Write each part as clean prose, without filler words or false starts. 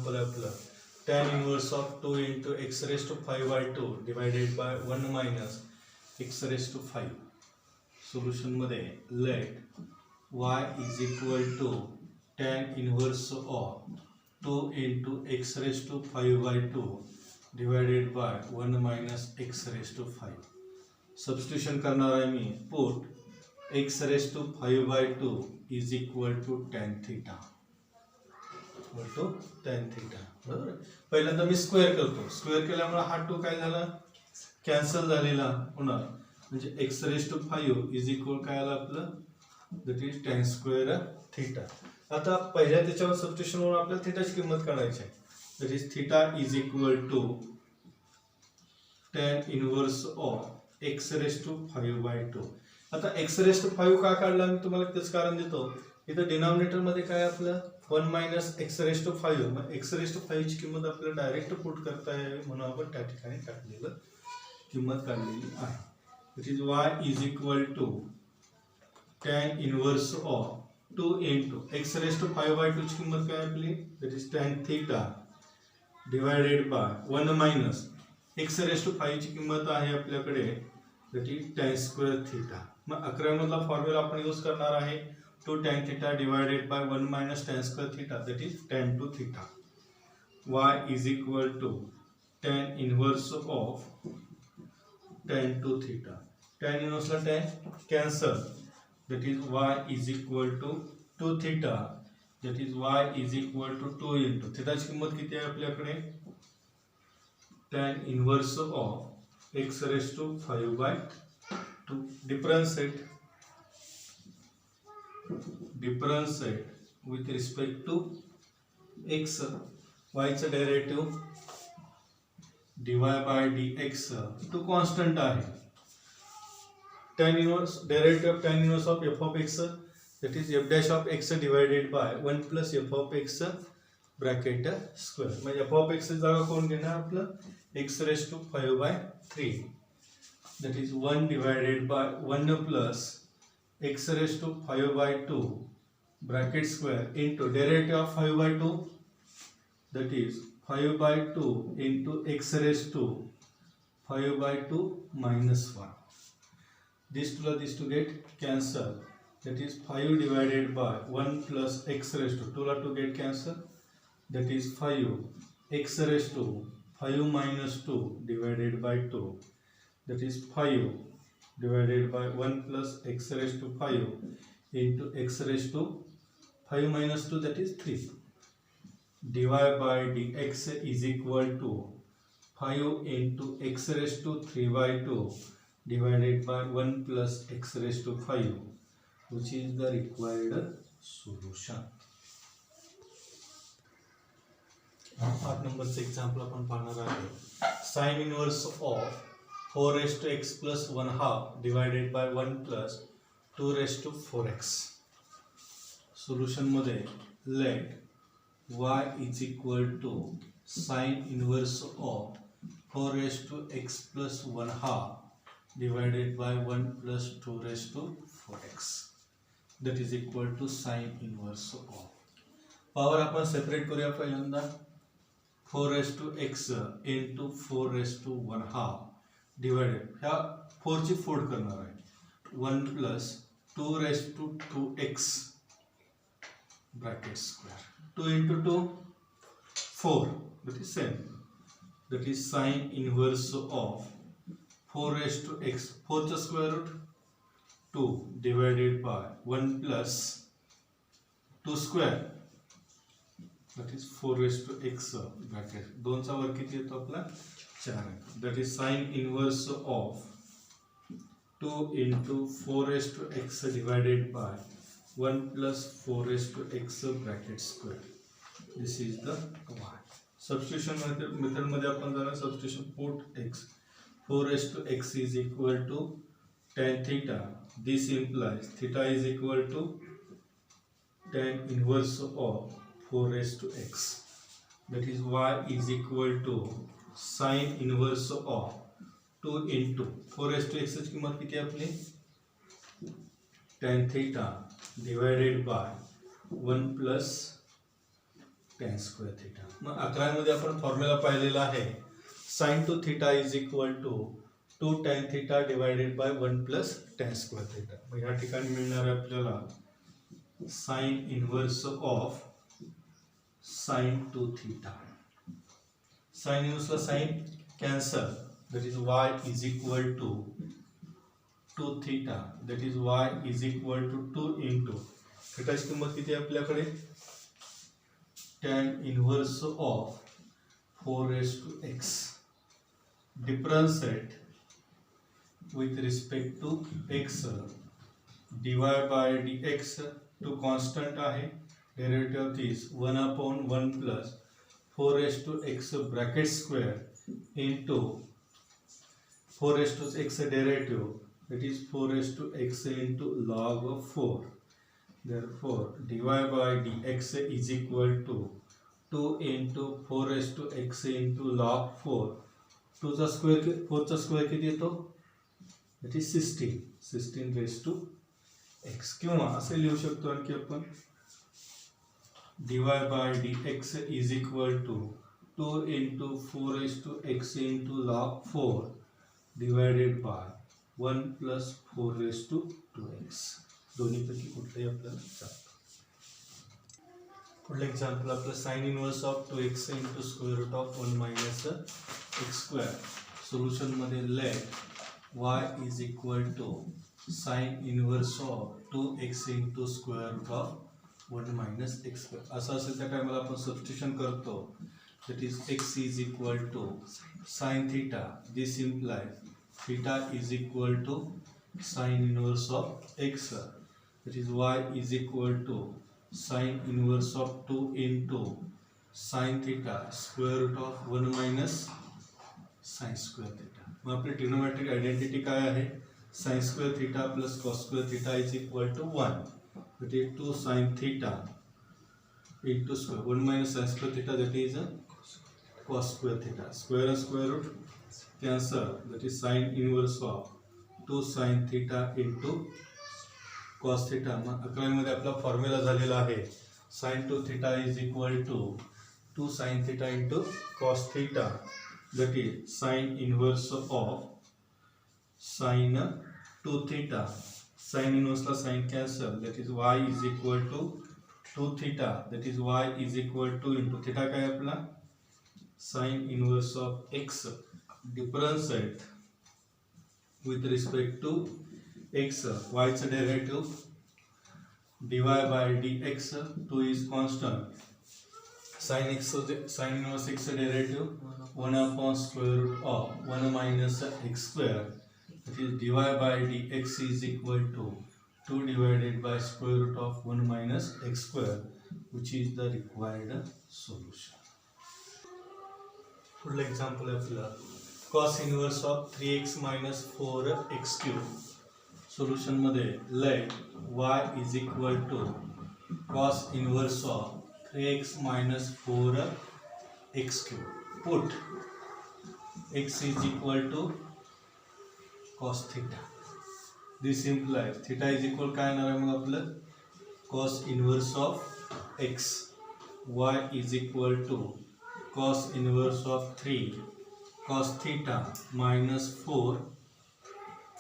Example आहे आपलं tan inverse of 2 into x raised to 5/2 divided by 1 minus x raised to 5. Solution मध्ये let y is equal to tan inverse of 2 into x raised to 5/2 divided by 1 minus x raised to 5. Substitution करणार आहे मी. Put x raised to 5/2 is equal to tan theta. tan theta. बरोबर. पहिल्यांदा मी square करतो. Square केल्यामुळे हा 2 काय झाला, कॅन्सल झालेला होणार. म्हणजे x raised to 5 is equal काय आलं आपलं, that is tan square theta. आता पहिल्या त्याच्यावर सबस्टिट्यूशन करून आपल्याला थीटाची किंमत काढायची आहे. That is theta is equal to tan inverse of x raised to 5/2. आता x raised to 5 का काढला मी तुम्हाला तेच कारण देतो. इथं डिनॉमिनेटर मध्ये काय आपलं 1 minus x raised to 5. मग x raised to 5 ची किंमत आपल्याला डायरेक्ट पुट करता यावी म्हणून आपण त्या ठिकाणी टाकलेलं किंमत काढलेली आहे. It is y is equal to tan inverse of 2 into x raised to 5/2 ची किंमत काय आपली, that is tan theta divided by 1 minus x raised to 5 ची किंमत आहे आपल्याकडे, that is tan square theta. मग 11 मधला फॉर्म्युला आपण यूज करणार आहे 2 tan theta divided by 1 minus tan square theta, that is tan 2 theta. Y is equal to tan inverse of tan 2 theta. Tan inverse ला tan cancel, that is y is equal to 2 theta, that is y is equal to 2 into theta ची किंमत किती आहे आपल्याकडे, tan inverse of x raised to 5/2. differentiate with respect to x, y चा derivative dy by dx तो constant आहे. tan inverse derivative of tan inverse of f of x, that is f dash of x divided by 1 plus f of x bracket square. म्हणजे f of x जागा कोण घेणार आपलं, x raised to 5/3, that is 1 divided by 1 plus x raised to 5/2 bracket square into derivative of 5/2, that is 5/2 into x raised to 5/2 minus 1. These two get cancel, that is 5 divided by 1 plus x raised to 2 to get cancel, that is 5 x raised to 5 minus 2 divided by 2, that is 5 divided by 1 plus x raised to 5 into x raised to 5 minus 2, that is 3. dy by dx is equal to 5 into x raised to 3/2 divided by 1 plus x raised to 5, which is the required solution. 8 नंबरचं example आपण पाहणार आहे. Sign inverse of 4 raised to x plus 1/2 divided by 1 plus 2 raised to 4x. Solution मध्ये let y is equal to sin inverse of 4 raised to x plus 1/2 divided by 1 plus 2 raised to 4x, that is equal to sin inverse of. Power आपण separate करूया. पहिल्यांदा 4 raised to x into 4 raised to 1/2 divided, ह्या 4 ची fold करणार आहे 1 plus 2 raised to 2x bracket square, 2 into 2 4, that is same, that is sin inverse of 4 raised to x, 4 चा square route 2 divided by 1 plus 2 square, that is 4 raised to x bracket 2 चा वर्ग किती येतो आपला 4, that is sin inverse of 2 into 4 raised to x divided by 1 plus 4 raised to x bracket square. This is the y. Substitution method मध्ये आपण जरा substitution put x 4 raised to x is equal to tan theta. This implies theta is equal to tan inverse of 4 raised to x. That is y is equal to sin inverse of 2 into 4 raised to x ची किंमत किती आपली, tan theta divided by 1 plus tan square theta. मग 11 मध्ये आपण formula पाहिलेला आहे. sin to theta is equal to 2 tan theta divided by 1 plus tan square theta. मग या ठिकाणी मिळणार आहे आपल्याला sin inverse of sin to theta. sin inverse ला sin cancel, that is y is equal to 2 theta, that is y is equal to 2 into thetaची किंमत किती आहे आपल्याकडे tan inverse of 4 raised to x. Differentiate with respect to x dy by dx to constant आहे. Derivative of this 1 upon 1 plus 4 raised to x bracket square into 4 raised to x derivative, that is 4 raised to x into log of 4. Therefore dy by dx is equal to 2 into 4 raised to x into log 4. 2 चा square 4 चा square किती येतो, that is 16 raised to x. किंवा असे लिहू शकतो आणखी आपण dy by dx is equal to 2 into 4 raised to x into log 4 divided by 1 plus 4 raised to 2x. दोन्हीपैकी कुठलंही आपल्याला चालतं. पुढलं एक्झाम्पल आपलं sine inverse of 2x into square root of 1 minus x square. Solution मध्ये let y is equal to sine inverse of 2x into square root of 1 minus x square. असं असेल त्या टायमाला आपण सबस्टिट्यूशन करतो, that is x is equal to sine theta. This implies theta is equal to sine inverse of x, that is y is equal to sin inverse of 2 into sin theta square root of 1 minus sin square theta. मग आपली trigonometric identity काय आहे, sin square theta plus cos square theta is equal to 1, that is 2 sin theta into square 1 minus sin square theta, that is cos square theta. Square and square root cancel, that is sin inverse of 2 sin theta into cos theta. मग 11 मध्ये आपला formula झालेला आहे sin to theta is equal to 2 sin theta into cos theta, that is sin inverse of sin to theta. sin inverse ला sin cancel, that is y is equal to 2 theta, that is y is equal to into theta काय आपला sin inverse of x. Differentiate with respect to x, y चा derivative dy by dx, 2 is constant. sin inverse x derivative 1 upon square root of 1 minus x square, that is dy by dx is equal to 2 divided by square root of 1 minus x square, which is the required solution. पुढलं example आहे आपलं cos inverse of 3x minus 4x cube. Solution मध्ये let y is equal to cos inverse of 3x minus 4x cube. Put x is equal to cos theta. This implies theta is equal काय येणार आहे मग आपलं cos inverse of x. y is equal to cos inverse of 3 cos theta minus 4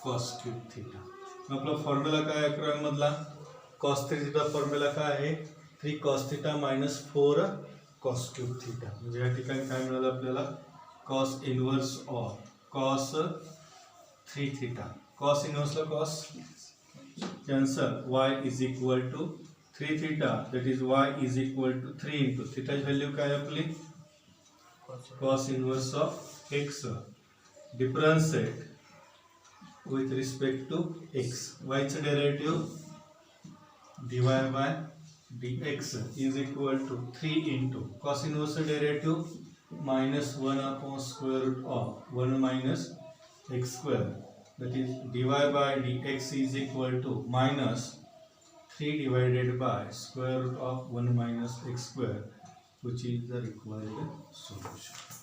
cos cube theta. आपला formula काय आहे 11 मधला cos theta formula काय आहे 3 cos theta minus 4 cos cube theta. म्हणजे या ठिकाणी काय मिळालं आपल्याला cos inverse of cos 3 theta. cos inverse ला cos cancel, y is equal to 3 theta, that is y is equal to 3 into theta ची व्हॅल्यू काय आपली cos inverse of x. Differentiate with respect to x. y चा derivative dy by dx is equal to 3 into cos inverse derivative minus 1 upon square root of 1 minus x square, that is dy by dx is equal to minus 3 divided by square root of 1 minus x square, which is the required solution.